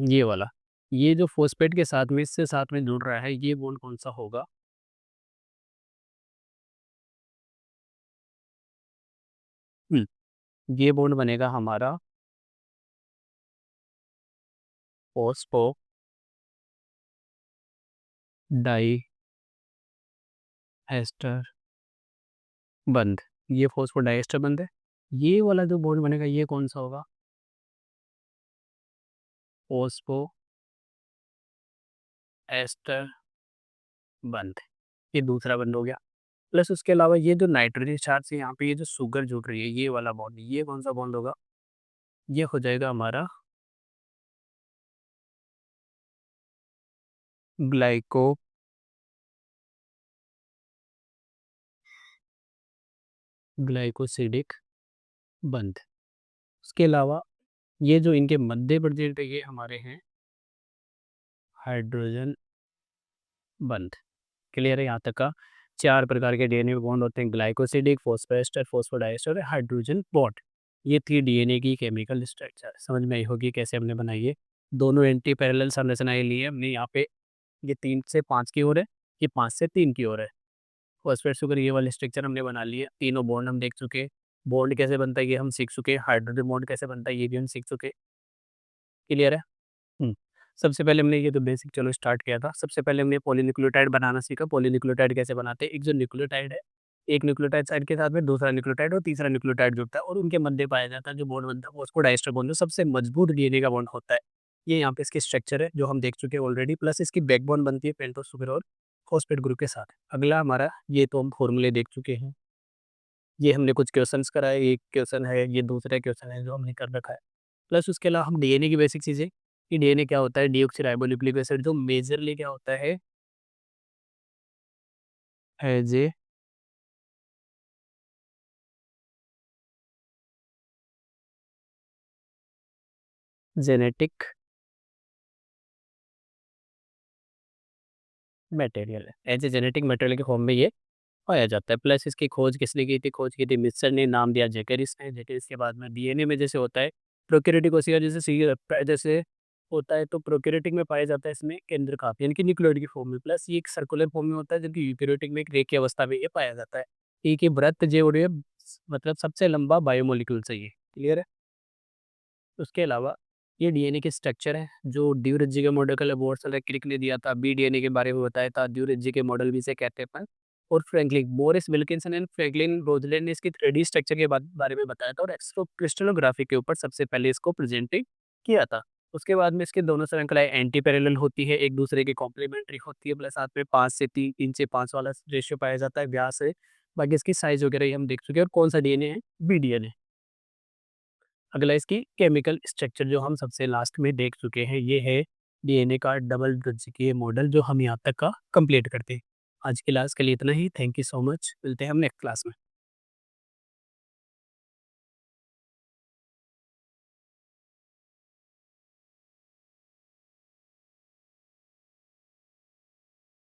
ये वाला, ये जो फॉस्फेट के साथ में इससे साथ में जुड़ रहा है, ये बॉन्ड कौन-सा होगा? हुँ, ये बॉन्ड बनेगा हमारा फॉस्फो डाइएस्टर बंध, ये फॉस्फोडाइएस्टर बंध है। ये वाला जो बॉन्ड बनेगा ये कौन-सा होगा? फॉस्फोएस्टर बंध, ये दूसरा बंध हो गया। प्लस उसके अलावा ये जो नाइट्रोजन चार्ज से यहाँ पे ये जो शुगर जुड़ रही है, ये वाला बॉन्ड, ये कौन-सा बॉन्ड होगा? ये हो जाएगा हमारा ग्लाइको ग्लाइकोसिडिक बंध। उसके अलावा ये जो इनके मध्य प्रेजेंट है, ये हमारे हैं हाइड्रोजन बंध। क्लियर है यहाँ तक का? 4 प्रकार के डीएनए बॉन्ड होते हैं, ग्लाइकोसिडिक, फॉस्फोएस्टर, फॉस्फोडाइएस्टर और हाइड्रोजन बॉन्ड। ये थी डीएनए की केमिकल स्ट्रक्चर। समझ में आई होगी कैसे हमने बनाई है। दोनों एंटी पैरेलल संरचनाएँ ली है हमने यहाँ पे, ये 3 से 5 की ओर है, ये 5 से 3 की ओर है। फॉस्फेट शुगर ये वाले स्ट्रक्चर हमने बना लिए, तीनों बॉन्ड हम देख चुके हैं। बॉन्ड कैसे बनता है ये हम सीख चुके हैं, हाइड्रोजन बॉन्ड कैसे बनता है ये भी हम सीख चुके हैं। क्लियर है? हुँ। सबसे पहले हमने ये तो बेसिक चलो स्टार्ट किया था। सबसे पहले हमने पॉलीन्यूक्लियोटाइड बनाना सीखा। पॉलीन्यूक्लियोटाइड कैसे बनाते हैं? एक जो न्यूक्लियोटाइड है, एक न्यूक्लियोटाइड साइड के साथ में दूसरा न्यूक्लियोटाइड और तीसरा न्यूक्लियोटाइड जुड़ता है और उनके मध्य पाया जाता है जो बॉन्ड बनता है वो उसको डाइएस्टर बॉन्ड, जो सबसे मजबूत डीएनए का बॉन्ड होता है। ये यहाँ पे इसकी स्ट्रक्चर है जो हम देख चुके हैं ऑलरेडी, प्लस इसकी बैकबोन बनती है पेंटोस शुगर और फॉस्फेट ग्रुप के साथ। अगला हमारा, ये तो हम फॉर्मूले देख चुके हैं। ये हमने कुछ क्वेश्चंस कराए, एक क्वेश्चन है, ये दूसरा क्वेश्चन है जो हमने कर रखा है। प्लस उसके अलावा हम डीएनए की बेसिक चीज़ें, कि डीएनए क्या होता है, डीऑक्सीराइबोन्यूक्लिक एसिड जो मेजरली क्या होता है, एज ए जेनेटिक मटेरियल है, एज ए जेनेटिक मटेरियल के फॉर्म में ये पाया जाता है। प्लस इसकी खोज किसने की थी? खोज की थी मित्सर ने, नाम दिया जैकरिस ने। जैकरिस के बाद में डीएनए में जैसे होता है प्रोकैरियोटिक कोशिका, जैसे जैसे होता है तो प्रोकैरियोटिक में पाया जाता है इसमें केंद्र का, यानी कि न्यूक्लियोइड की फॉर्म में। प्लस ये एक सर्कुलर फॉर्म में होता है, जबकि यूकेरियोटिक में एक रेखीय अवस्था में ये पाया जाता है। एक ही वृत्त जो है मतलब सबसे लंबा बायोमोलिक्यूल चाहिए। क्लियर है? उसके अलावा ये डीएनए के स्ट्रक्चर है जो ड्यूरेटजी के मॉडल का बोर्सल क्रिक ने दिया था। बी डीएनए के बारे में बताया था, ड्यूरेटजी के मॉडल भी से कहते हैं अपन। और Franklin Boris Wilkinson and Franklin Rosalind ने इसकी 3D स्ट्रक्चर के बारे में बताया था और एक्सोक्रिस्टलोग्राफी के ऊपर सबसे पहले इसको प्रेजेंट किया था। उसके बाद में इसके दोनों श्रृंखलाएं एंटी पैरेलल होती है, एक दूसरे की कॉम्प्लीमेंट्री होती है, प्लस साथ में 5 से 3, 3 से 5 वाला रेशियो पाया जाता है व्यास है। बाकी इसकी साइज वगैरह ये हम देख चुके हैं। और कौन सा डीएनए है? B DNA. अगला इसकी केमिकल स्ट्रक्चर जो हम सबसे लास्ट में देख चुके हैं, ये है डीएनए का डबल स्ट्रैंड मॉडल जो हम यहाँ तक का कंप्लीट करते हैं। आज की क्लास के लिए इतना ही। Thank you so much. मिलते हैं हम नेक्स्ट क्लास में।